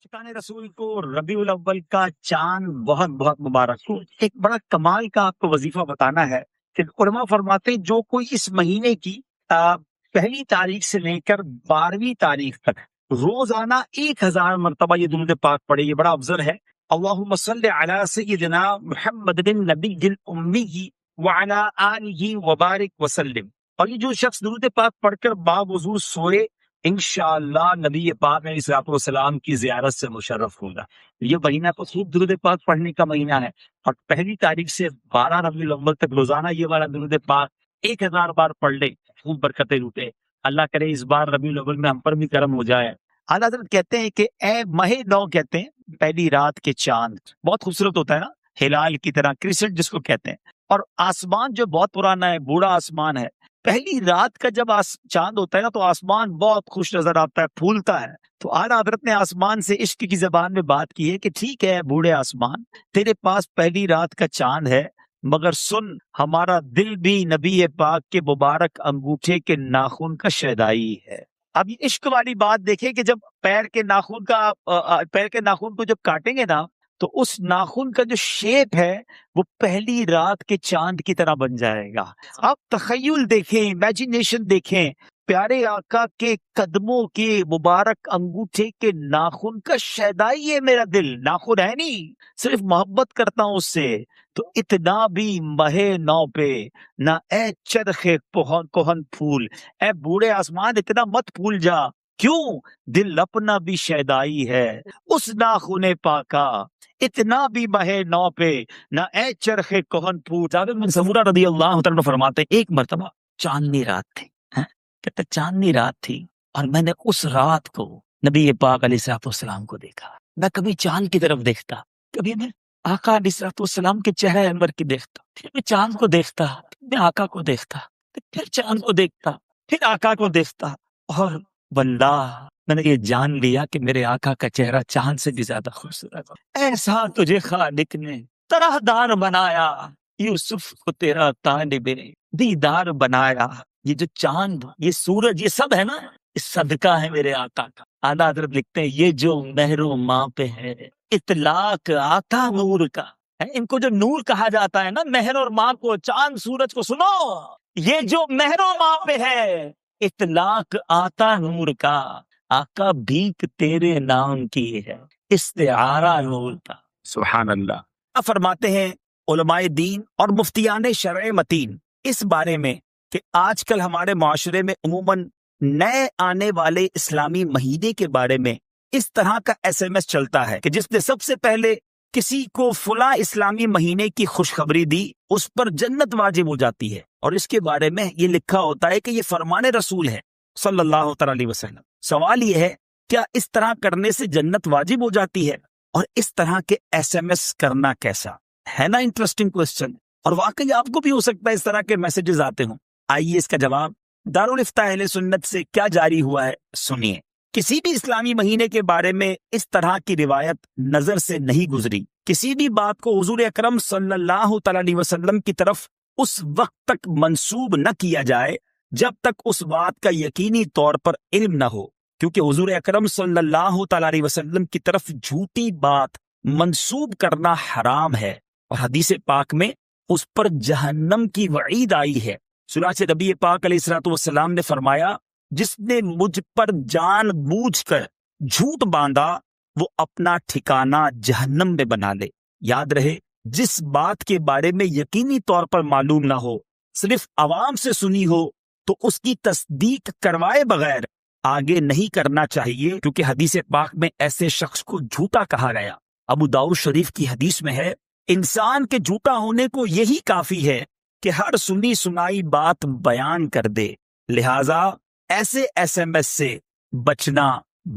شکان رسول کو ربیع الاول کا چاند بہت بہت مبارک ہو۔ ایک بڑا کمال کا آپ کو وظیفہ بتانا ہے کہ علماء فرماتے ہیں جو کوئی اس مہینے کی پہلی تاریخ سے لے کر 12ویں تاریخ تک روزانہ 1000 مرتبہ یہ درود پاک پڑھے، یہ بڑا افضل ہے۔ اللہم صلی علی سیدنا محمد النبی الامی وعلی آلہ وبارک وسلم۔ اور یہ جو شخص درود پاک پڑھ کر باوضو سوئے، انشاءاللہ نبی پاک علیہ الصلوۃ والسلام کی زیارت سے مشرف ہوگا۔ یہ مہینہ تو خوب درود پاک پڑھنے کا مہینہ ہے، اور پہلی تاریخ سے 12 ربیع الاول تک روزانہ یہ والا درود پاک 1000 بار پڑھ لے، خوب برکتیں لوٹے۔ اللہ کرے اس بار ربیع الاول میں ہم پر بھی کرم ہو جائے۔ اعلیٰ حضرت کہتے ہیں کہ اے ماہ نو، کہتے ہیں پہلی رات کے چاند، بہت خوبصورت ہوتا ہے نا، ہلال کی طرح، کرسنٹ جس کو کہتے ہیں، اور آسمان جو بہت پرانا ہے، بوڑھا آسمان ہے، پہلی رات کا جب چاند ہوتا ہے نا تو آسمان بہت خوش نظر آتا ہے، پھولتا ہے۔ تو اعلیٰ حضرت نے آسمان سے عشق کی زبان میں بات کی ہے کہ ٹھیک ہے بوڑھے آسمان، تیرے پاس پہلی رات کا چاند ہے، مگر سن، ہمارا دل بھی نبی پاک کے مبارک انگوٹھے کے ناخن کا شیدائی ہے۔ اب یہ عشق والی بات دیکھیں کہ جب پیر کے ناخن کو جب کاٹیں گے نا تو اس ناخن کا جو شیپ ہے وہ پہلی رات کے چاند کی طرح بن جائے گا۔ آپ تخیل دیکھیں، امیجینیشن دیکھیں، پیارے آقا کے قدموں کے مبارک انگوٹھے کے ناخن کا شیدائی ہے میرا دل، ناخن ہے نہیں، صرف محبت کرتا ہوں اس سے۔ تو اتنا بھی مہ نو پہ نہ اے چرخ کوہن پھول، اے بوڑھے آسمان اتنا مت پھول جا، کیوں؟ دل اپنا بھی شیدائی ہے اس ناخن پاکا، اتنا بھی مہ نو پہ نہ اے چرخ کوہن پھول۔ جابر بن سمورہ رضی اللہ تعالیٰ فرماتے ہیں ایک مرتبہ چاندنی رات تھی، کہتے چاندنی رات تھی، اور میں نے اس رات کو نبی پاک علیہ الصلوۃ والسلام کو دیکھا۔ میں کبھی چاند کی طرف دیکھتا، کبھی میں آقا علیہ الصلوۃ والسلام کے چہرے انور کی دیکھتا، پھر میں چاند کو دیکھتا، پھر میں آقا کو دیکھتا، پھر چاند کو دیکھتا، پھر آقا کو دیکھتا، اور واللہ میں نے یہ جان لیا کہ میرے آقا کا چہرہ چاند سے بھی زیادہ خوبصورت ہے۔ ایسا تجھے خالق نے طرح دار بنایا، یوسف کو تیرا طالب دیدار بنایا۔ یہ جو چاند، یہ سورج، یہ سب ہے نا، یہ صدقہ ہے میرے آقا کا۔ اعلیٰ حضرت لکھتے ہیں یہ جو مہر و ماں پہ ہے اطلاق آقا نور کا ہے۔ ان کو جو نور کہا جاتا ہے نا، مہر اور ماں کو، چاند سورج کو، سنو، یہ جو مہر و ماں پہ ہے اطلاق آتا نور کا، آقا بھیک تیرے نام کی ہے، استعارہ نور کا۔ سبحان اللہ۔ اب فرماتے ہیں علماء دین اور مفتیان شرع متین اس بارے میں کہ آج کل ہمارے معاشرے میں عموماً نئے آنے والے اسلامی مہینے کے بارے میں اس طرح کا SMS چلتا ہے کہ جس نے سب سے پہلے کسی کو فلاں اسلامی مہینے کی خوشخبری دی اس پر جنت واجب ہو جاتی ہے، اور اس کے بارے میں یہ لکھا ہوتا ہے کہ یہ فرمان رسول ہے صلی اللہ تعالی علیہ وسلم۔ سوال یہ ہے کیا اس طرح کرنے سے جنت واجب ہو جاتی ہے؟ اور اس طرح کے SMS کرنا کیسا ہے نا؟ انٹرسٹنگ کوسچن، اور واقعی آپ کو بھی ہو سکتا ہے اس طرح کے میسیجز آتے ہوں۔ آئیے اس کا جواب دارالفتاء اہل سنت سے کیا جاری ہوا ہے سنیے۔ کسی بھی اسلامی مہینے کے بارے میں اس طرح کی روایت نظر سے نہیں گزری۔ کسی بھی بات کو حضور اکرم صلی اللہ تعالی علیہ وسلم کی طرف اس وقت تک منسوب نہ کیا جائے جب تک اس بات کا یقینی طور پر علم نہ ہو، کیونکہ حضور اکرم صلی اللہ تعالی علیہ وسلم کی طرف جھوٹی بات منسوب کرنا حرام ہے، اور حدیث پاک میں اس پر جہنم کی وعید آئی ہے۔ چنانچہ نبی پاک علیہ الصلوۃ والسلام نے فرمایا جس نے مجھ پر جان بوجھ کر جھوٹ باندھا وہ اپنا ٹھکانہ جہنم میں بنا لے۔ یاد رہے جس بات کے بارے میں یقینی طور پر معلوم نہ ہو، صرف عوام سے سنی ہو، تو اس کی تصدیق کروائے بغیر آگے نہیں کرنا چاہیے، کیونکہ حدیث پاک میں ایسے شخص کو جھوٹا کہا گیا۔ ابو داؤد شریف کی حدیث میں ہے انسان کے جھوٹا ہونے کو یہی کافی ہے کہ ہر سنی سنائی بات بیان کر دے، لہذا ایسے SMS سے بچنا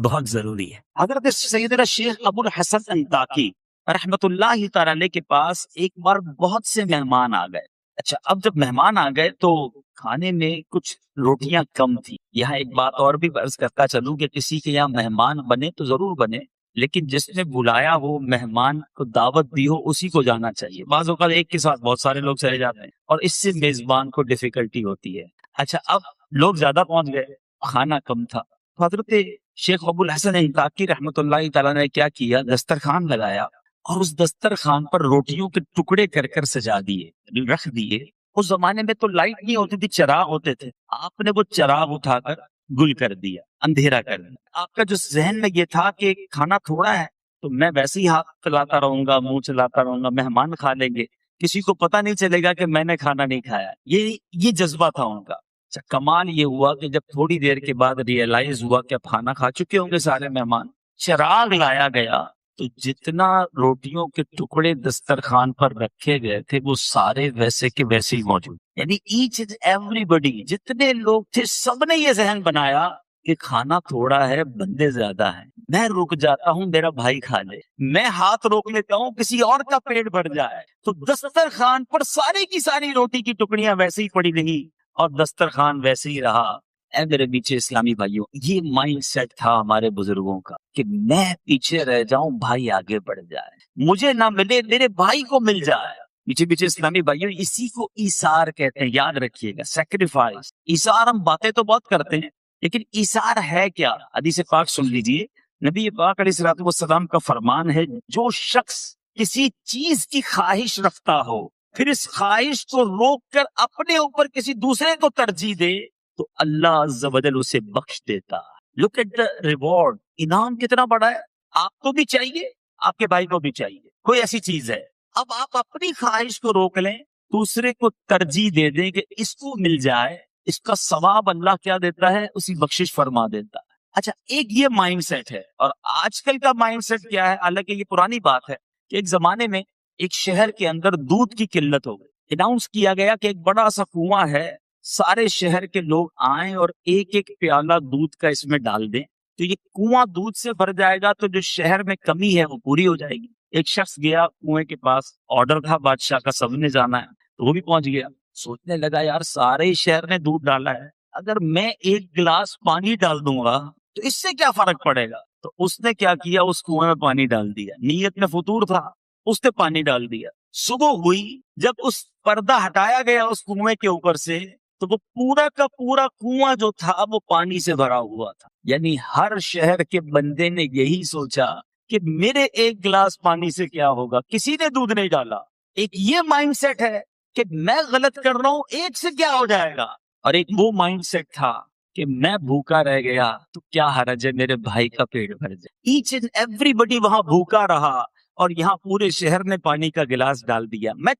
بہت ضروری ہے۔ حضرت سیدنا شیخ ابو الحسن انطاکی رحمت اللہ تعالی علیہ کے پاس ایک بار بہت سے مہمان آ گئے۔ اچھا، اب جب مہمان آ گئے تو کھانے میں کچھ روٹیاں کم تھی۔ یہاں ایک بات اور بھی عرض کرتا چلوں کہ کسی کے یہاں مہمان بنے تو ضرور بنے، لیکن جس نے بلایا ہو، مہمان کو دعوت دی ہو، اسی کو جانا چاہیے۔ بعض اوقات ایک کے ساتھ بہت سارے لوگ چلے جاتے ہیں اور اس سے میزبان کو ڈیفیکلٹی ہوتی ہے۔ اچھا، اب لوگ زیادہ پہنچ گئے، کھانا کم تھا، حضرت شیخ ابو الحسن انطاکی رحمۃ اللہ تعالیٰ نے کیا کیا، دسترخوان لگایا اور اس دسترخوان پر روٹیوں کے ٹکڑے کر کر سجا دیے، رکھ دیے۔ اس زمانے میں تو لائٹ نہیں ہوتی تھی، چراغ ہوتے تھے، آپ نے وہ چراغ اٹھا کر گل کر دیا، اندھیرا کر دیا۔ آپ کا جو ذہن میں یہ تھا کہ کھانا تھوڑا ہے تو میں ویسے ہی ہاتھ چلاتا رہوں گا، منہ چلاتا رہوں گا، مہمان کھا لیں گے، کسی کو پتہ نہیں چلے گا کہ میں نے کھانا نہیں کھایا۔ یہ جذبہ تھا ان کا۔ اچھا، کمال یہ ہوا کہ جب تھوڑی دیر کے بعد ریئلائز ہوا کہ اب کھانا کھا چکے ہوں گے سارے مہمان، چراغ لایا گیا تو جتنا روٹیوں کے ٹکڑے دسترخوان پر رکھے گئے تھے وہ سارے ویسے کے ویسے ہی موجود۔ یعنی ایچ اینڈ ایوری بڈی، جتنے لوگ تھے سب نے یہ ذہن بنایا کہ کھانا تھوڑا ہے، بندے زیادہ ہیں، میں رک جاتا ہوں میرا بھائی کھا لے، میں ہاتھ روک لیتا ہوں کسی اور کا پیٹ بھر جائے۔ تو دسترخوان پر ساری کی ساری روٹی کی ٹکڑیاں ویسے ہی پڑی رہی اور دسترخوان ویسے ہی رہا۔ اے میرے پیچھے اسلامی بھائیوں، یہ مائنڈ سیٹ تھا ہمارے بزرگوں کا کہ میں پیچھے رہ جاؤں، بھائی آگے بڑھ جائے، مجھے نہ ملے میرے بھائی کو مل جائے۔ پیچھے پیچھے اسلامی بھائیوں، اسی کو ایثار کہتے ہیں، یاد رکھیے گا، سیکریفائس۔ ایثار ہم باتیں تو بہت کرتے ہیں لیکن ایثار ہے کیا؟ حدیث پاک سن لیجئے، نبی پاک علیہ الصلوۃ والسلام کا فرمان ہے، جو شخص کسی چیز کی خواہش رکھتا ہو پھر اس خواہش کو روک کر اپنے اوپر کسی دوسرے کو ترجیح دے تو اللہ عز و جل اسے بخش دیتا۔ لک ایٹ دا ریوارڈ، انعام کتنا بڑا ہے۔ آپ کو بھی چاہیے، آپ کے بھائی کو بھی چاہیے، کوئی ایسی چیز ہے، اب آپ اپنی خواہش کو روک لیں، دوسرے کو ترجیح دے دیں کہ اس کو مل جائے، اس کا ثواب اللہ کیا دیتا ہے، اسی بخشش فرما دیتا ہے۔ اچھا، ایک یہ مائنڈ سیٹ ہے، اور آج کل کا مائنڈ سیٹ کیا ہے؟ حالانکہ یہ پرانی بات ہے کہ ایک زمانے میں ایک شہر کے اندر دودھ کی قلت ہو گئی، اناؤنس کیا گیا کہ ایک بڑا سا کنواں ہے، سارے شہر کے لوگ آئیں اور ایک ایک پیالہ دودھ کا اس میں ڈال دیں، تو یہ کنواں دودھ سے بھر جائے گا، تو جو شہر میں کمی ہے وہ پوری ہو جائے گی۔ ایک شخص گیا کنویں کے پاس، آرڈر تھا بادشاہ کا، سب نے جانا ہے، تو وہ بھی پہنچ گیا، سوچنے لگا یار سارے شہر نے دودھ ڈالا ہے، اگر میں ایک گلاس پانی ڈال دوں گا تو اس سے کیا فرق پڑے گا؟ تو اس نے کیا کیا، اس کنویں میں پانی ڈال دیا، نیت میں فطور تھا، اس نے پانی ڈال دیا۔ صبح ہوئی، جب اس پردہ ہٹایا گیا اس کنویں کے اوپر سے تو وہ پورا کا پورا کنواں جو تھا وہ پانی سے بھرا ہوا تھا۔ یعنی ہر شہر کے بندے نے یہی سوچا کہ میرے ایک گلاس پانی سے کیا ہوگا، کسی نے دودھ نہیں ڈالا۔ ایک یہ مائنڈ سیٹ ہے کہ میں غلط کر رہا ہوں، ایک سے کیا ہو جائے گا، اور ایک وہ مائنڈ سیٹ تھا کہ میں بھوکا رہ گیا تو کیا حرج ہے میرے بھائی کا پیٹ بھر جائے۔ ایچ اینڈ ایوری بڈی وہاں بھوکا رہا اور یہاں پورے شہر نے پانی کا گلاس ڈال دیا۔ میں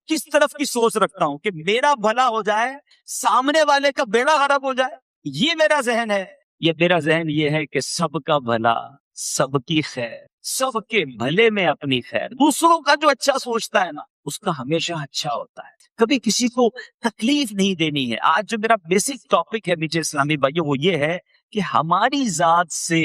کس طرف کی سوچ رکھتا ہوں کہ میرا بھلا ہو جائے، سامنے والے کا بیڑا خراب ہو جائے، یہ میرا ذہن ہے۔ میرا ذہن یہ ہے کہ سب کا بھلا، سب کی خیر، سب کے بھلے میں اپنی خیر۔ دوسروں کا جو اچھا سوچتا ہے نا اس کا ہمیشہ اچھا ہوتا ہے، کبھی کسی کو تکلیف نہیں دینی ہے۔ آج جو میرا بیسک ٹاپک ہے میٹھے اسلامی بھائیوں وہ یہ ہے کہ ہماری ذات سے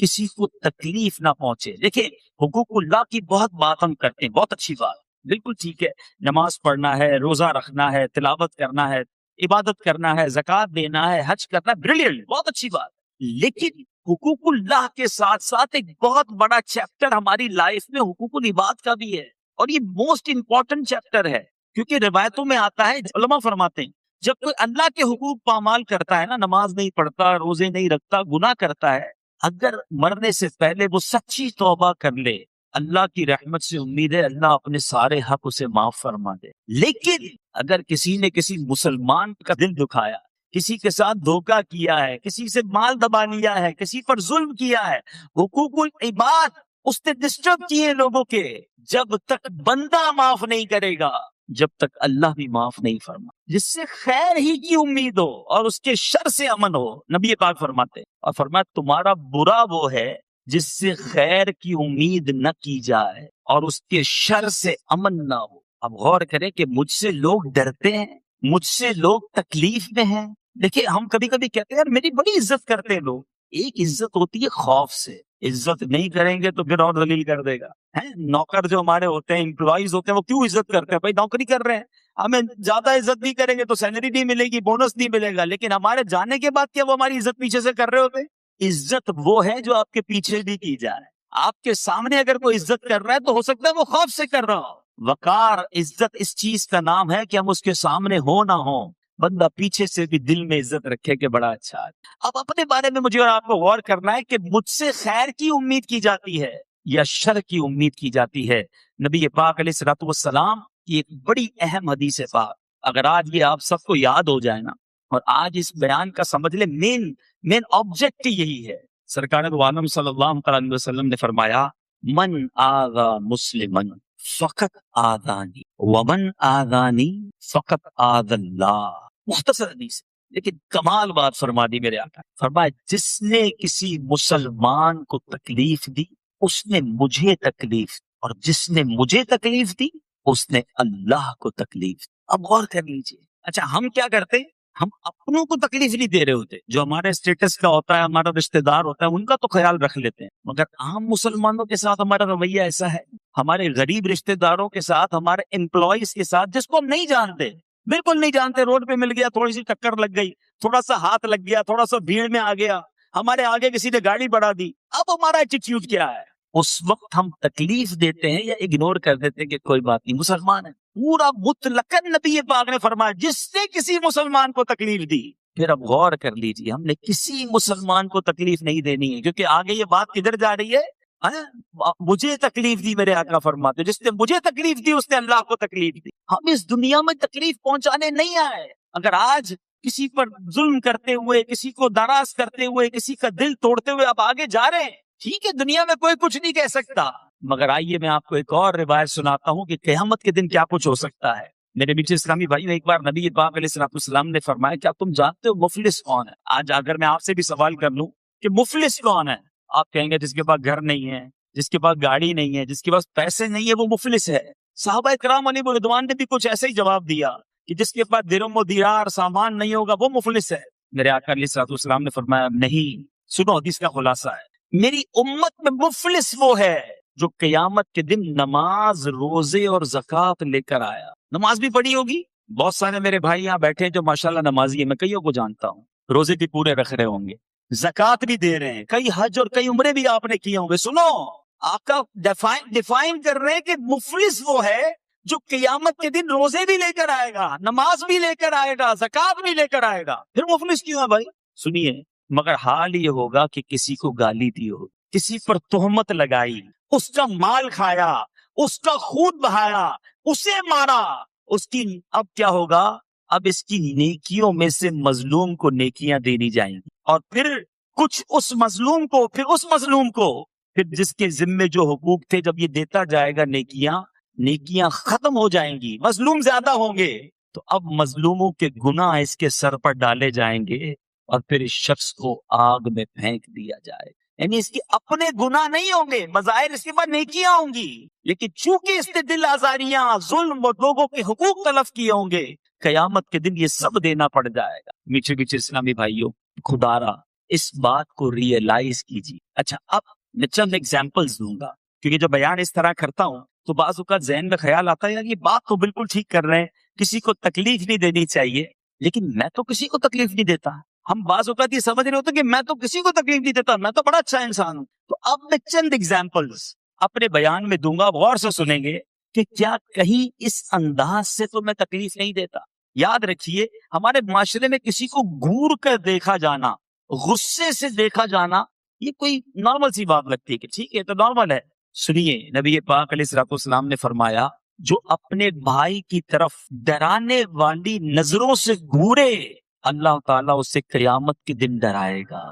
کسی کو تکلیف نہ پہنچے۔ دیکھیں، حقوق اللہ کی بہت بات ہم کرتے ہیں، بہت اچھی بات، بالکل ٹھیک ہے، نماز پڑھنا ہے، روزہ رکھنا ہے، تلاوت کرنا ہے، عبادت کرنا ہے، زکوٰۃ دینا ہے، حج کرنا ہے، بریلینٹ، بہت اچھی بات۔ لیکن حقوق اللہ کے ساتھ ساتھ ایک بہت بڑا چیپٹر ہماری لائف میں حقوق العباد کا بھی ہے، اور یہ موسٹ امپورٹنٹ چیپٹر ہے، کیونکہ روایتوں میں آتا ہے، علماء فرماتے ہیں جب کوئی اللہ کے حقوق پامال کرتا ہے نا، نماز نہیں پڑھتا، روزے نہیں رکھتا، گناہ کرتا ہے، اگر مرنے سے پہلے وہ سچی توبہ کر لے، اللہ کی رحمت سے امید ہے اللہ اپنے سارے حق اسے معاف فرما دے۔ لیکن اگر کسی نے کسی مسلمان کا دل دکھایا، کسی کے ساتھ دھوکہ کیا ہے، کسی سے مال دبا لیا ہے، کسی پر ظلم کیا ہے، حقوق العباد اس نے ڈسٹرب کیے لوگوں کے، جب تک بندہ معاف نہیں کرے گا جب تک اللہ بھی معاف نہیں فرما، جس سے خیر ہی کی امید ہو اور اس کے شر سے امن ہو۔ نبی پاک فرماتے اور فرمایا تمہارا برا وہ ہے جس سے خیر کی امید نہ کی جائے اور اس کے شر سے امن نہ ہو۔ اب غور کریں کہ مجھ سے لوگ ڈرتے ہیں، مجھ سے لوگ تکلیف میں ہیں۔ دیکھیں، ہم کبھی کبھی کہتے ہیں یار میری بڑی عزت کرتے ہیں لوگ، ایک عزت ہوتی ہے خوف سے، عزت نہیں کریں گے تو پھر اور ذلیل کر دے گا۔ نوکر جو ہمارے ہوتے ہیں، امپلائیز ہوتے ہیں، وہ کیوں عزت کرتے ہیں؟ بھائی نوکری کر رہے ہیں، ہمیں زیادہ عزت نہیں کریں گے تو سیلری نہیں ملے گی، بونس نہیں ملے گا، لیکن ہمارے جانے کے بعد کیا وہ ہماری عزت پیچھے سے کر رہے ہوتے ہیں؟ عزت وہ ہے جو آپ کے پیچھے بھی کی جائے۔ آپ کے سامنے اگر کوئی عزت کر رہا ہے تو ہو سکتا ہے وہ خوف سے کر رہا ہو۔ وقار، عزت اس چیز کا نام ہے کہ ہم اس کے سامنے ہو نہ ہو، بندہ پیچھے سے بھی دل میں عزت رکھے کہ بڑا اچھا ہے. اب اپنے بارے میں مجھے اور آپ کو غور کرنا ہے کہ مجھ سے خیر کی امید کی جاتی ہے یا شر کی امید کی جاتی ہے. نبی پاک علیہ الصلوۃ والسلام کی ایک بڑی اہم حدیث ہے پاک، اگر آج یہ آپ سب کو یاد ہو جائے نا، اور آج اس بیان کا سمجھ لیں مین آبجیکٹ یہی ہے. سرکار دو عالم صلی اللہ علیہ وسلم نے فرمایا من آغا مسلمن فقط آذانی ومن آذانی فقط آذ اللہ. مختصر حدیث لیکن کمال بات فرما دی میرے آقا. فرمایا جس نے کسی مسلمان کو تکلیف دی اس نے مجھے تکلیف دی، اور جس نے مجھے تکلیف دی اس نے اللہ کو تکلیف دی. اب غور کر لیجئے، اچھا ہم کیا کرتے ہیں؟ ہم اپنوں کو تکلیف نہیں دے رہے ہوتے، جو ہمارے اسٹیٹس کا ہوتا ہے، ہمارا رشتہ دار ہوتا ہے، ان کا تو خیال رکھ لیتے ہیں. مگر عام مسلمانوں کے ساتھ ہمارا رویہ ایسا ہے، ہمارے غریب رشتہ داروں کے ساتھ، ہمارے امپلائیز کے ساتھ جس کو ہم نہیں جانتے، بالکل نہیں جانتے، روڈ پہ مل گیا، تھوڑی سی ٹکر لگ گئی، تھوڑا سا ہاتھ لگ گیا، تھوڑا سا بھیڑ میں آ گیا، ہمارے آگے کسی نے گاڑی بڑھا دی، اب ہمارا ایٹیٹیوڈ کیا ہے؟ اس وقت ہم تکلیف دیتے ہیں یا اگنور کر دیتے ہیں کہ کوئی بات نہیں، مسلمان ہے. پورا مطلقاً نبی پاک نے فرمایا جس نے کسی مسلمان کو تکلیف دی. پھر اب غور کر لیجیے، ہم نے کسی مسلمان کو تکلیف نہیں دینی ہے، کیونکہ آگے یہ بات کدھر جا رہی ہے؟ مجھے تکلیف دی میرے آقا فرماتے، جس نے مجھے تکلیف دی اس نے اللہ کو تکلیف دی. ہم اس دنیا میں تکلیف پہنچانے نہیں آئے. اگر آج کسی پر ظلم کرتے ہوئے، کسی کو ناراض کرتے ہوئے، کسی کا دل توڑتے ہوئے آپ آگے جا رہے ہیں، ٹھیک ہے، دنیا میں کوئی کچھ نہیں کہہ سکتا. مگر آئیے میں آپ کو ایک اور روایت سناتا ہوں کہ قیامت کے دن کیا کچھ ہو سکتا ہے. میرے میٹھے اسلامی بھائی، ایک بار نبی پاک علیہ السلام نے فرمایا کیا تم جانتے ہو مفلس کون ہے؟ آج اگر میں آپ سے بھی سوال کر لوں کہ مفلس کون ہے، آپ کہیں گے جس کے پاس گھر نہیں ہے، جس کے پاس گاڑی نہیں ہے، جس کے پاس پیسے نہیں ہے، وہ مفلس ہے. صحابہ کرام علیہ رضوان نے بھی کچھ ایسے ہی جواب دیا کہ جس کے پاس درہم و دینار سامان نہیں ہوگا وہ مفلس ہے. میرے آقا علیہ السلام نے فرمایا نہیں، سنو حدیث کا خلاصہ ہے، میری امت میں مفلس وہ ہے جو قیامت کے دن نماز، روزے اور زکوٰۃ لے کر آیا. نماز بھی پڑھی ہوگی، بہت سارے میرے بھائی یہاں بیٹھے ہیں جو ماشاءاللہ نمازی ہیں، میں کئیوں کو جانتا ہوں، روزے بھی پورے رکھ رہے ہوں گے، زکوٰۃ بھی دے رہے ہیں، کئی حج اور کئی عمرے بھی آپ نے کیے ہوں گے. سنو، آقا ڈیفائن کر رہے ہیں کہ مفلس وہ ہے جو قیامت کے دن روزے بھی لے کر آئے گا، نماز بھی لے کر آئے گا، زکوٰۃ بھی لے کر آئے گا. پھر مفلس کیوں ہے بھائی؟ سنیے، مگر حال یہ ہوگا کہ کسی کو گالی دی ہو، کسی پر تہمت لگائی، اس کا مال کھایا، اس کا خون بہایا، اسے مارا، اس کی اب کیا ہوگا؟ اب اس کی نیکیوں میں سے مظلوم کو نیکیاں دینی جائیں گی، اور پھر کچھ اس مظلوم کو، پھر جس کے ذمے جو حقوق تھے جب یہ دیتا جائے گا نیکیاں ختم ہو جائیں گی، مظلوم زیادہ ہوں گے، تو اب مظلوموں کے گناہ اس کے سر پر ڈالے جائیں گے اور پھر اس شخص کو آگ میں پھینک دیا جائے. یعنی اس کے اپنے گناہ نہیں ہوں گے، مظاہر اس کے بعد نیکیاں ہوں گی، لیکن چونکہ اس نے دل آزاریاں، ظلم اور لوگوں کے حقوق تلف کیے ہوں گے، قیامت کے دن یہ سب دینا پڑ جائے گا. میٹھے میٹھے اسلامی بھائیوں، خدا را اس بات کو ریئلائز کیجیے. اچھا، اب میں چند ایگزامپلز دوں گا، کیونکہ جب بیان اس طرح کرتا ہوں تو بعض اوقات ذہن میں خیال آتا ہے یار یہ بات تو بالکل ٹھیک کر رہے ہیں، کسی کو تکلیف نہیں دینی چاہیے، لیکن میں تو کسی کو تکلیف نہیں دیتا. ہم بعض اوقات یہ سمجھ رہے ہوتے کہ میں تو کسی کو تکلیف نہیں دیتا، میں تو بڑا اچھا انسان ہوں. تو اب میں چند ایگزامپلز اپنے بیان میں دوں گا، غور سے سنیں گے کہ کیا کہیں اس انداز سے تو میں تکلیف نہیں دیتا. یاد رکھیے، ہمارے معاشرے میں کسی کو گھور کر دیکھا جانا، غصے سے دیکھا جانا، یہ کوئی نارمل سی بات لگتی ہے کہ ٹھیک ہے تو نارمل ہے. سنیے، نبی پاک علیہ السلام نے فرمایا جو اپنے بھائی کی طرف ڈرانے والی نظروں سے گھورے، اللہ تعالیٰ اسے قیامت کے دن ڈرائے گا.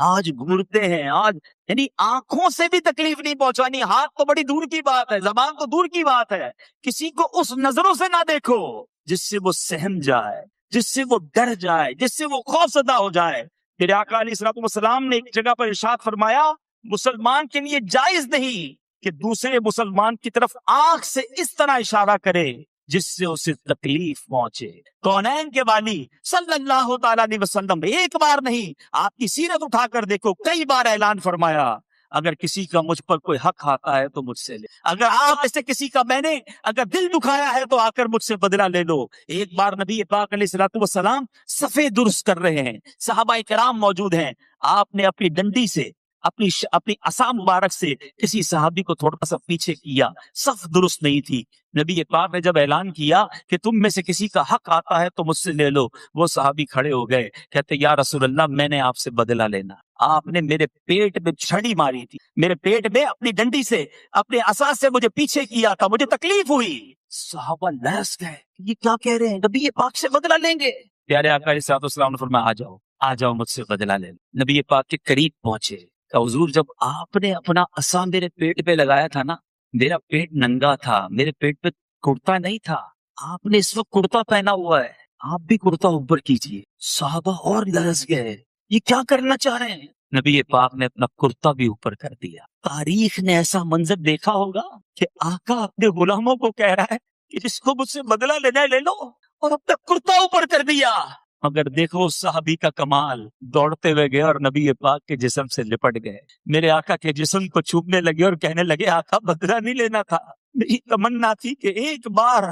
آج گھورتے ہیں، آج یعنی آنکھوں سے بھی تکلیف نہیں پہنچانی، ہاتھ تو بڑی دور کی بات ہے، زبان تو دور کی بات ہے. کسی کو اس نظروں سے نہ دیکھو جس سے وہ سہم جائے، جس سے وہ ڈر جائے، جس سے وہ خوفزدہ ہو جائے. پھر آقا علیہ السلام نے ایک جگہ پر ارشاد فرمایا مسلمان کے لیے جائز نہیں کہ دوسرے مسلمان کی طرف آنکھ سے اس طرح اشارہ کرے جس سے اسے تکلیف پہنچے. کونین کے والی صلی اللہ تعالیٰ علیہ وسلم ایک بار نہیں، آپ کی سیرت اٹھا کر دیکھو، کئی بار اعلان فرمایا اگر کسی کا مجھ پر کوئی حق آتا ہے تو مجھ سے لے، اگر آپ ایسے کسی کا میں نے اگر دل دکھایا ہے تو آ کر مجھ سے بدلہ لے لو. ایک بار نبی پاک علیہ السلام صفے درست کر رہے ہیں، صحابہ کرام موجود ہیں، آپ نے اپنی ڈنڈی سے اپنی عصا مبارک سے کسی صحابی کو تھوڑا سا پیچھے کیا، صف درست نہیں تھی. نبی پاک نے جب اعلان کیا کہ تم میں سے کسی کا حق آتا ہے تو مجھ سے لے لو، وہ صحابی کھڑے ہو گئے، کہتے یا رسول اللہ میں نے آپ سے بدلہ لینا. آپ نے میرے پیٹ میں چھڑی ماری تھی، میرے پیٹ میں اپنی ڈنڈی سے اپنے عصا سے مجھے پیچھے کیا تھا، مجھے تکلیف ہوئی. صحابہ لرز گئے، یہ کیا کہہ رہے ہیں، نبی پاک سے بدلہ لیں گے؟ پیارے آقا علیہ الصلوۃ والسلام نے فرمایا آ جاؤ مجھ سے بدلہ لے لو. نبی پاک کے قریب پہنچے کہ حضور جب آپ نے اپنا عصا میرے پیٹ پہ لگایا تھا نا، میرا پیٹ ننگا تھا، میرے پیٹ پہ کرتا نہیں تھا، آپ نے اس وقت کرتا پہنا ہوا ہے، آپ بھی کرتا اوپر کیجیے. صحابہ اور لرز گئے، یہ کیا کرنا چاہ رہے ہیں؟ نبی پاک نے اپنا کرتا بھی اوپر کر دیا. تاریخ نے ایسا منظر دیکھا ہوگا کہ آقا اپنے غلاموں کو کہہ رہا ہے کہ جس کو مجھ سے بدلہ لینا ہے لے لو، اور اپنا کرتا اوپر کر دیا. مگر دیکھو صحابی کا کمال، دوڑتے ہوئے گئے اور نبی پاک کے جسم سے لپٹ گئے، میرے آقا کے جسم کو چھونے لگے اور کہنے لگے آقا بدلہ نہیں لینا تھا، میری تمنا تھی کہ ایک بار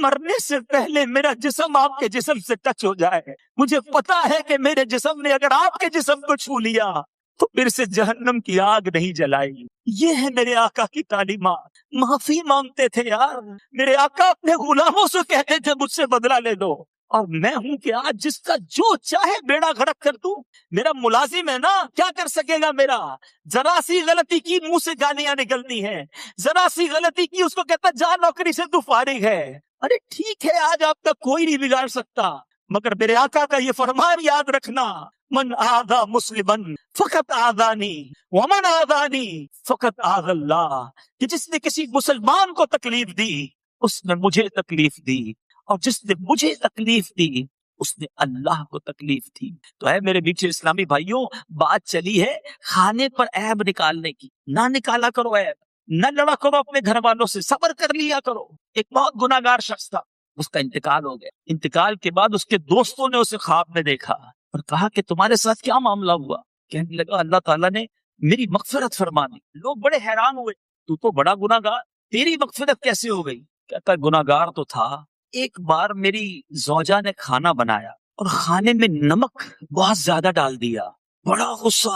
مرنے سے پہلے میرا جسم آپ کے جسم سے ٹچ ہو جائے. مجھے پتا ہے کہ میرے جسم نے اگر آپ کے جسم کو چھو لیا تو پھر سے جہنم کی آگ نہیں جلائے گی. یہ ہے میرے آقا کی تعلیمات. معافی مانگتے تھے یار، میرے آقا اپنے غلاموں سے کہتے تھے مجھ سے بدلہ لے دو، اور میں ہوں کہ آج جس کا جو چاہے بیڑا غرق کر دوں. میرا ملازم ہے نا، کیا کر سکے گا میرا؟ ذرا سی غلطی کی منہ سے گالیاں نکلتی ہیں، ذرا سی غلطی کی اس کو کہتا جا نوکری سے تو فارغ ہے. ارے ٹھیک ہے آج آپ کا کوئی نہیں بگاڑ سکتا، مگر میرے آقا کا یہ فرمان یاد رکھنا، من آذا مسلمن فقط آذانی ومن آذانی فقط آذ اللہ، کہ جس نے کسی مسلمان کو تکلیف دی اس نے مجھے تکلیف دی، اور جس نے مجھے تکلیف دی اس نے اللہ کو تکلیف دی. تو ہے میرے میٹھے اسلامی بھائیوں، بات چلی ہے کھانے پر عیب نکالنے کی. نہ نکالا کرو عیب، نہ لڑا کرو اپنے گھر والوں سے، صبر کر لیا کرو. ایک بہت گناہگار شخص تھا، اس کا انتقال ہو گیا. انتقال کے بعد اس کے دوستوں نے اسے خواب میں دیکھا اور کہا کہ تمہارے ساتھ کیا معاملہ ہوا؟ کہنے لگا اللہ تعالیٰ نے میری مغفرت فرمانی. لوگ بڑے حیران ہوئے، تو تو بڑا گناہگار، تیری مغفرت کیسے ہو گئی؟ کہتا گناہگار تو تھا، ایک بار میری زوجہ نے کھانا بنایا اور کھانے میں نمک بہت زیادہ ڈال دیا، بڑا غصہ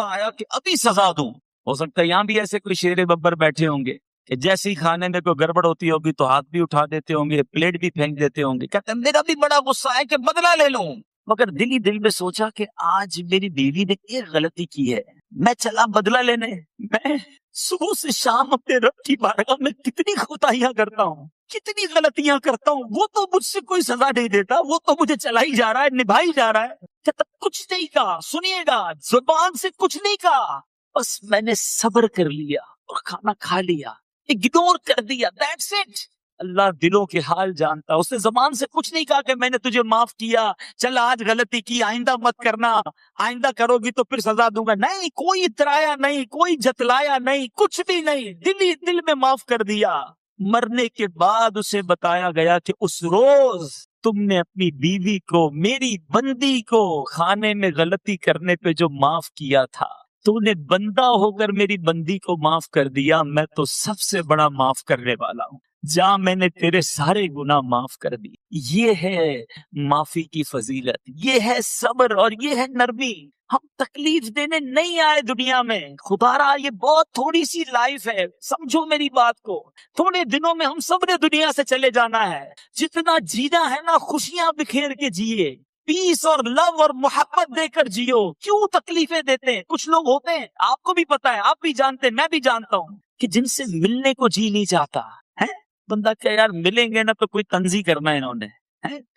آیا کہ ابھی سزا دوں. ہو سکتا ہے یہاں بھی ایسے کوئی شیر ببر بیٹھے ہوں گے کہ جیسے ہی کھانے میں کوئی گڑبڑ ہوتی ہوگی تو ہاتھ بھی اٹھا دیتے ہوں گے، پلیٹ بھی پھینک دیتے ہوں گے. کہتے ہیں میرا بھی بڑا غصہ ہے کہ بدلہ لے لوں، مگر دل ہی دل میں سوچا کہ آج میری بیوی نے ایک غلطی کی ہے، میں چلا بدلہ لینے. میں صبح سے شام اپنے رب کی بارگاہ میں کتنی کوتاہیاں کرتا ہوں، کتنی غلطیاں کرتا ہوں، وہ تو مجھ سے کوئی سزا نہیں دیتا، وہ تو مجھے چلائی جا رہا ہے، نبھائی جا رہا ہے. کہتا کچھ نہیں کہا، سنیے گا زبان سے کچھ نہیں کہا، بس میں نے صبر کر لیا اور کھانا کھا لیا، اگنور کر دیا، دیٹس اٹ. اللہ دلوں کے حال جانتا. اس نے زبان سے کچھ نہیں کہا کہ میں نے تجھے معاف کیا، چل آج غلطی کی آئندہ مت کرنا، آئندہ کرو گی تو پھر سزا دوں گا. نہیں، کوئی اترایا نہیں، کوئی جتلایا نہیں، کچھ بھی نہیں، دل ہی دل میں معاف کر دیا. مرنے کے بعد اسے بتایا گیا کہ اس روز تم نے اپنی بیوی کو، میری بندی کو کھانے میں غلطی کرنے پہ جو معاف کیا تھا، تو نے بندہ ہو کر میری بندی کو معاف کر دیا. میں تو سب سے بڑا معاف کرنے والا ہوں، جہاں میں نے تیرے سارے گناہ معاف کر دی. یہ ہے معافی کی فضیلت، یہ ہے صبر اور یہ ہے نرمی. ہم تکلیف دینے نہیں آئے دنیا میں، خدا را یہ بہت تھوڑی سی لائف ہے، سمجھو میری بات کو. تھوڑے دنوں میں ہم سب نے دنیا سے چلے جانا ہے. جتنا جینا ہے نا خوشیاں بکھیر کے جیے، پیس اور لو اور محبت دے کر جیو. کیوں تکلیفیں دیتے ہیں؟ کچھ لوگ ہوتے ہیں، آپ کو بھی پتا ہے، آپ بھی جانتے ہیں، میں بھی جانتا ہوں، کہ جن سے ملنے کو جی نہیں چاہتا ہے. بندہ کہ یار ملیں گے نا تو کوئی تنظیم کرنا ہے انہوں نے،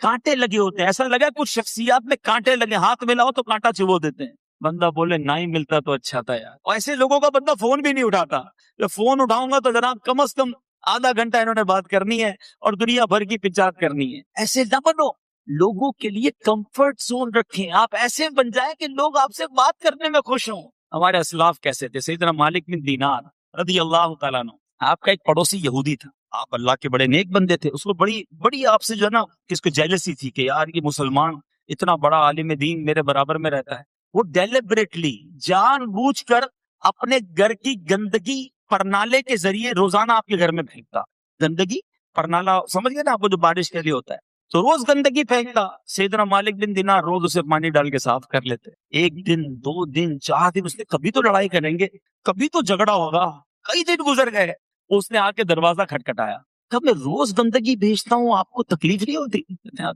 کانٹے لگے ہوتے ہیں. ایسا لگا کچھ شخصیات میں کانٹے لگے، ہاتھ ملاؤ تو کانٹا چبو دیتے ہیں. بندہ بولے نہ ہی ملتا تو اچھا تھا یار. اور ایسے لوگوں کا بندہ فون بھی نہیں اٹھاتا. جب فون اٹھاؤں گا تو جناب کم از کم آدھا گھنٹہ انہوں نے بات کرنی ہے اور دنیا بھر کی پچات کرنی ہے. ایسے نہ بنو، لوگوں کے لیے کمفرٹ زون رکھیں. آپ ایسے بن جائیں کہ لوگ آپ سے بات کرنے میں خوش ہوں. ہمارے اسلاف کیسے تھے؟ سیدنا مالک بن دینار رضی اللہ تعالیٰ عنہ، آپ کا ایک پڑوسی یہودی تھا، آپ اللہ کے بڑے نیک بندے تھے. اس کو بڑی بڑی آپ سے جو ہے نا کس کو جیلسی تھی کہ یار یہ مسلمان اتنا بڑا عالم دین میرے برابر میں رہتا ہے. وہ ڈیلیبریٹلی جان بوجھ کر اپنے گھر کی گندگی پرنالے کے ذریعے روزانہ آپ کے گھر میں پھینکتا. گندگی پرنالا سمجھ گئے نا آپ کو، جو بارش کے لیے ہوتا ہے. تو روز گندگی پھینکتا. سیدنا مالک بن دینار روز اسے پانی ڈال کے صاف کر لیتے. ایک دن، 2 دن، 4 دن، اس نے کبھی تو لڑائی کریں گے، کبھی تو جھگڑا ہوگا. کئی دن گزر گئے. اس نے آ کے دروازہ کھٹکھٹایا. کب میں روز گندگی بھیجتا ہوں، آپ کو تکلیف نہیں ہوتی؟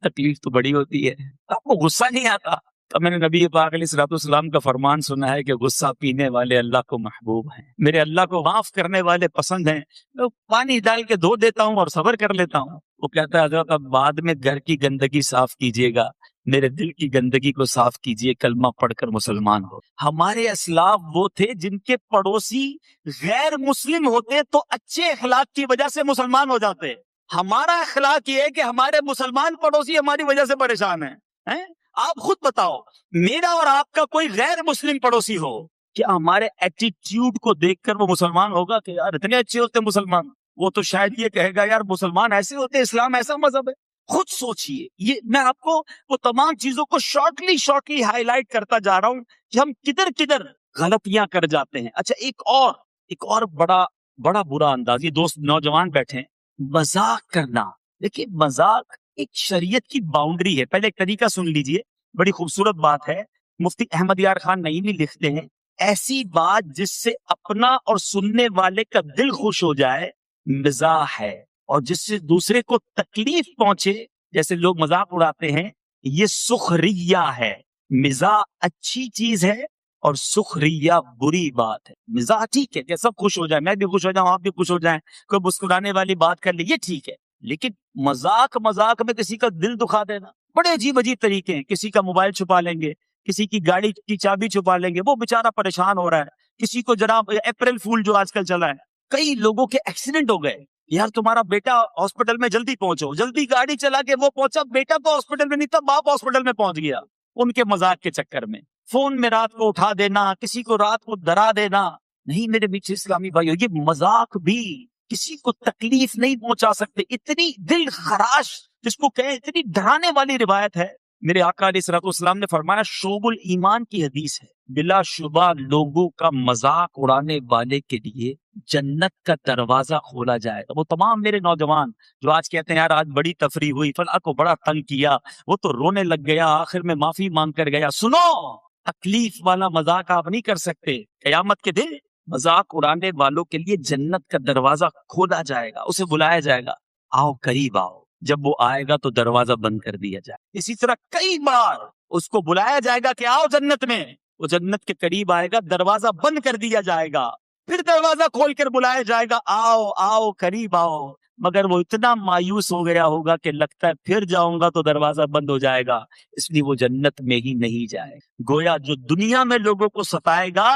تکلیف تو بڑی ہوتی ہے. آپ کو غصہ نہیں آتا؟ تو میں نے نبی پاک علیہ الصلوۃ والسلام کا فرمان سنا ہے کہ غصہ پینے والے اللہ کو محبوب ہیں، میرے اللہ کو معاف کرنے والے پسند ہیں. میں پانی ڈال کے دھو دیتا ہوں اور صبر کر لیتا ہوں. وہ کہتا ہے حضرت اب بعد میں گھر کی گندگی صاف کیجیے گا، میرے دل کی گندگی کو صاف کیجیے، کلمہ پڑھ کر مسلمان ہو. ہمارے اسلاف وہ تھے جن کے پڑوسی غیر مسلم ہوتے تو اچھے اخلاق کی وجہ سے مسلمان ہو جاتے. ہمارا اخلاق یہ ہے کہ ہمارے مسلمان پڑوسی ہماری وجہ سے پریشان ہیں. آپ خود بتاؤ، میرا اور آپ کا کوئی غیر مسلم پڑوسی ہو، کیا ہمارے ایٹیٹیوڈ کو دیکھ کر وہ مسلمان ہوگا کہ یار اتنے اچھے ہوتے مسلمان؟ وہ تو شاید یہ کہے گا یار مسلمان ایسے ہوتے، اسلام ایسا مذہب ہے. خود سوچئے. یہ میں آپ کو وہ تمام چیزوں کو شارٹلی ہائی لائٹ کرتا جا رہا ہوں کہ ہم کدھر غلطیاں کر جاتے ہیں. اچھا، ایک اور بڑا برا انداز. یہ دوست نوجوان بیٹھے ہیں، مذاق کرنا. دیکھیے، مذاق ایک شریعت کی باؤنڈری ہے. پہلے ایک طریقہ سن لیجئے، بڑی خوبصورت بات ہے. مفتی احمد یار خان نعیمی لکھتے ہیں، ایسی بات جس سے اپنا اور سننے والے کا دل خوش ہو جائے مزاح ہے، اور جس سے دوسرے کو تکلیف پہنچے، جیسے لوگ مذاق اڑاتے ہیں، یہ سخریہ ہے. مزاح اچھی چیز ہے اور سخریہ بری بات ہے. مزاح ٹھیک ہے کہ سب خوش ہو جائیں، میں بھی خوش ہو جاؤں، آپ بھی خوش ہو جائیں، کوئی مسکرانے والی بات کر لے، یہ ٹھیک ہے. لیکن مذاق میں کسی کا دل دکھا دینا، بڑے عجیب طریقے ہیں. کسی کا موبائل چھپا لیں گے، کسی کی گاڑی کی چابی چھپا لیں گے، وہ بےچارا پریشان ہو رہا ہے. کسی کو جناب اپریل فول جو آج کل چلا ہے، کئی لوگوں کے ایکسیڈنٹ ہو گئے. یار تمہارا بیٹا ہاسپٹل میں جلدی پہنچو، جلدی گاڑی چلا کے وہ پہنچا، بیٹا تو ہاسپٹل میں نہیں تھا، باپ ہاسپٹل میں پہنچ گیا. ان کے مذاق کے چکر میں فون میں رات کو اٹھا دینا، کسی کو رات کو ڈرا دینا. نہیں میرے میٹھے اسلامی بھائیو، یہ مذاق بھی کسی کو تکلیف نہیں پہنچا سکتے. اتنی دل خراش جس کو کہیں، اتنی ڈرانے والی روایت ہے. میرے آقا علیہ الصلوۃ والسلام نے فرمایا، شعب الایمان کی حدیث ہے، بلا شبہ لوگوں کا مذاق اڑانے والے کے لیے جنت کا دروازہ کھولا جائے گا. وہ تمام میرے نوجوان جو آج کہتے ہیں یار آج بڑی تفریح ہوئی، فلاں کو بڑا تنگ کیا، وہ تو رونے لگ گیا، آخر میں معافی مانگ کر گیا. سنو، تکلیف والا مذاق آپ نہیں کر سکتے. قیامت کے دن مذاق اڑانے والوں کے لیے جنت کا دروازہ کھولا جائے گا، اسے بلایا جائے گا، آؤ قریب آؤ. جب وہ آئے گا تو دروازہ بند کر دیا جائے. اسی طرح کئی بار اس کو بلایا جائے گا کہ آؤ جنت میں، وہ جنت کے قریب آئے گا، دروازہ بند کر دیا جائے گا، پھر دروازہ کھول کر بلایا جائے گا، آؤ آؤ قریب آؤ. مگر وہ اتنا مایوس ہو گیا ہوگا کہ لگتا ہے پھر جاؤں گا تو دروازہ بند ہو جائے گا، اس لیے وہ جنت میں ہی نہیں جائے. گویا جو دنیا میں لوگوں کو ستائے گا،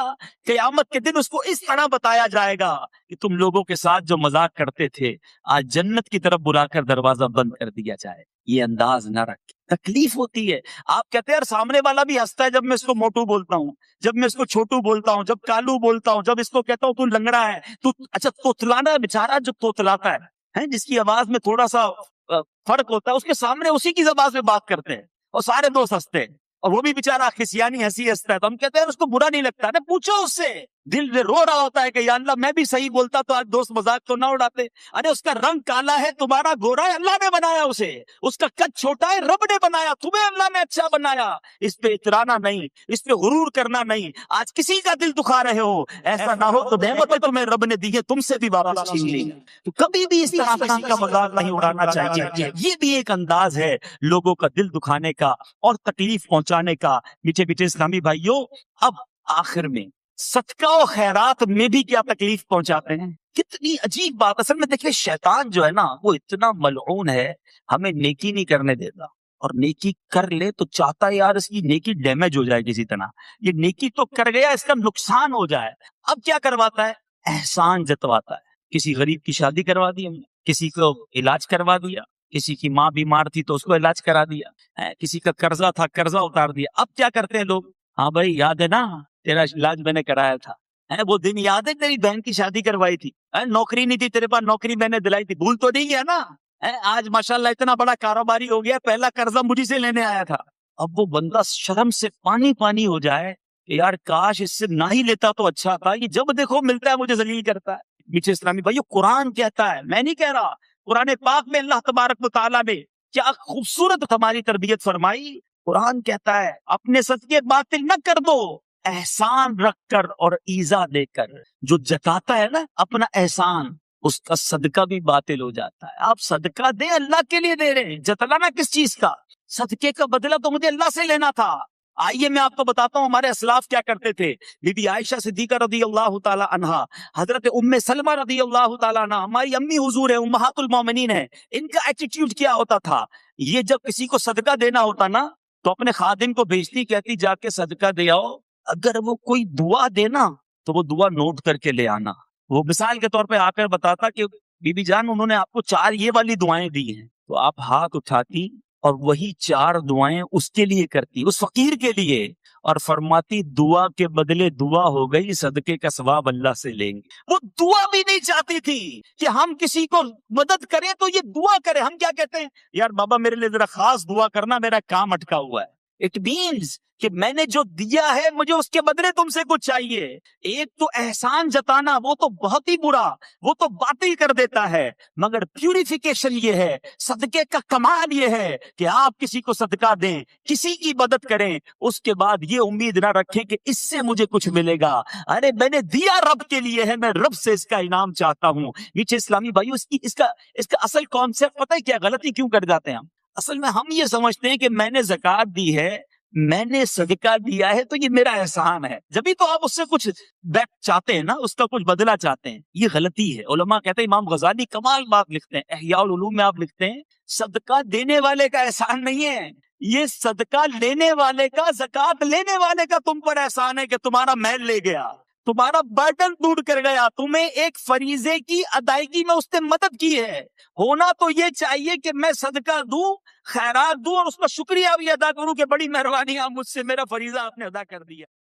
قیامت کے دن اس کو اس طرح بتایا جائے گا کہ تم لوگوں کے ساتھ جو مذاق کرتے تھے، آج جنت کی طرف بلا کر دروازہ بند کر دیا جائے. یہ انداز نہ رکھے، تکلیف ہوتی ہے. آپ کہتے ہیں یار سامنے والا بھی ہنستا ہے جب میں اس کو موٹو بولتا ہوں، جب میں اس کو چھوٹو بولتا ہوں، جب کالو بولتا ہوں، جب اس کو کہتا ہوں تو لنگڑا ہے، تو اچھا توتلانا بیچارہ جو توتلاتا ہے، جس کی آواز میں تھوڑا سا فرق ہوتا ہے، اس کے سامنے اسی کی زبان میں بات کرتے ہیں اور سارے دوست ہنستے ہیں، اور وہ بھی بیچارہ خسیانی ہنسی ہنستا ہے. تو ہم کہتے ہیں اس کو برا نہیں لگتا. نہیں، پوچھو اس سے، دل میں رو رہا ہوتا ہے کہ یا اللہ میں بھی صحیح بولتا تو آج دوست مذاق تو نہ اڑاتے. ارے اس کا رنگ کالا ہے، تمہارا گورا ہے، اللہ نے بنایا اسے. اس کا قد چھوٹا ہے، رب نے بنایا، تمہیں اللہ نے اچھا بنایا. اس پہ اترانا نہیں، اس پہ غرور کرنا نہیں. آج کسی کا دل دکھا رہے ہو، ایسا نہ ہو تو نعمتیں تمہیں رب نے دی ہے، تم سے بھی واپس چھین لی. تو کبھی بھی اس طرح کسی کا مذاق نہیں اڑانا چاہیے. یہ بھی ایک انداز ہے لوگوں کا دل دکھانے کا اور تکلیف پہنچانے کا. میٹھے میٹھے اسلامی بھائیوں، اب آخر میں صدقہ و خیرات میں بھی کیا تکلیف پہنچاتے ہیں. کتنی عجیب بات. اصل میں دیکھیں شیطان جو ہے نا وہ اتنا ملعون ہے، ہمیں نیکی نہیں کرنے دیتا، اور نیکی کر لے تو چاہتا ہے یار اس کی نیکی ڈیمیج ہو جائے کسی طرح. یہ نیکی تو کر گیا، اس کا نقصان ہو جائے. اب کیا کرواتا ہے؟ احسان جتواتا ہے. کسی غریب کی شادی کروا دی ہم نے، کسی کو علاج کروا دیا، کسی کی ماں بیمار تھی تو اس کو علاج کرا دیا، کسی کا قرضہ تھا قرضہ اتار دیا. اب کیا کرتے ہیں لوگ؟ ہاں بھائی یاد ہے نا تیرا علاج میں نے کرایا تھا، وہ دن یاد ہے تیری بہن کی شادی کروائی تھی، نوکری نہیں تھی تیرے پاس، نوکری میں نے دلائی تھی، بھول تو نہیں گیا نا؟ آج ماشاءاللہ اتنا بڑا کاروباری ہو گیا، پہلا قرضہ مجھے سے لینے آیا تھا. اب وہ بندہ شرم سے پانی پانی ہو جائے کہ یار کاش اس سے نہ ہی لیتا تو اچھا تھا، یہ جب دیکھو ملتا ہے مجھے ذلیل کرتا ہے. میٹھے اسلامی بھائیو، قرآن کہتا ہے، میں نہیں کہہ رہا، قرآن پاک میں اللہ تبارک و تعالیٰ نے کیا خوبصورت ہماری تربیت فرمائی. قرآن کہتا ہے اپنے صدقے باطل نہ کر دو، احسان رکھ کر اور ایزا دے کر. جو جتاتا ہے نا اپنا احسان، اس کا صدقہ بھی باطل ہو جاتا ہے. آپ صدقہ دیں، اللہ کے لیے دے رہے ہیں، جتلانا کس چیز کا؟ صدقے کا بدلہ تو مجھے اللہ سے لینا تھا. آئیے میں آپ کو بتاتا ہوں ہمارے اسلاف کیا کرتے تھے. بی بی عائشہ صدیقہ رضی اللہ تعالی عنہا، حضرت ام سلمہ رضی اللہ تعالی عنہ، ہماری امی حضور ہیں، امہات المومنین ہیں. ان کا ایٹیٹیوڈ کیا ہوتا تھا؟ یہ جب کسی کو صدقہ دینا ہوتا نا تو اپنے خادم کو بھیجتی، کہتی جا کے صدقہ دے آؤ، اگر وہ کوئی دعا دینا تو وہ دعا نوٹ کر کے لے آنا. وہ مثال کے طور پہ آ کر بتاتا کہ بی بی جان انہوں نے آپ کو 4 یہ والی دعائیں دی ہیں، تو آپ ہاتھ اٹھاتی اور وہی 4 دعائیں اس کے لیے کرتی، اس فقیر کے لیے، اور فرماتی دعا کے بدلے دعا ہو گئی، صدقے کا ثواب اللہ سے لیں گے. وہ دعا بھی نہیں چاہتی تھی کہ ہم کسی کو مدد کریں تو یہ دعا کرے. ہم کیا کہتے ہیں؟ یار بابا میرے لیے ذرا خاص دعا کرنا، میرا کام اٹکا ہوا ہے. اٹ مینز کہ میں نے جو دیا ہے مجھے اس کے بدلے تم سے کچھ چاہیے. ایک تو احسان جتانا وہ تو بہت ہی برا، وہ تو باطل کر دیتا ہے، مگر پیوریفیکیشن یہ ہے، صدقے کا کمال یہ ہے کہ آپ کسی کو صدقہ دیں، کسی کی مدد کریں، اس کے بعد یہ امید نہ رکھیں کہ اس سے مجھے کچھ ملے گا. ارے میں نے دیا رب کے لیے ہے، میں رب سے اس کا انعام چاہتا ہوں. نیچے اسلامی بھائیو، اس کا اصل کانسیپٹ پتہ ہے کیا؟ غلطی کیوں کر جاتے ہیں ہم؟ اصل میں ہم یہ سمجھتے ہیں کہ میں نے زکوٰۃ دی ہے، میں نے صدقہ دیا ہے تو یہ میرا احسان ہے، جبھی تو آپ اس سے کچھ بیک چاہتے ہیں نا، اس کا کچھ بدلہ چاہتے ہیں. یہ غلطی ہے. علماء کہتے ہیں، امام غزالی کمال بات لکھتے ہیں، احیاء العلوم میں آپ لکھتے ہیں، صدقہ دینے والے کا احسان نہیں ہے، یہ صدقہ لینے والے کا، زکوٰۃ لینے والے کا تم پر احسان ہے کہ تمہارا میل لے گیا، تمہارا برڈن دور کر گیا، تمہیں ایک فریضے کی ادائیگی میں اس نے مدد کی ہے. ہونا تو یہ چاہیے کہ میں صدقہ دوں، خیرات دوں، اور اس کا شکریہ بھی ادا کروں کہ بڑی مہربانی آپ مجھ سے، میرا فریضہ آپ نے ادا کر دیا.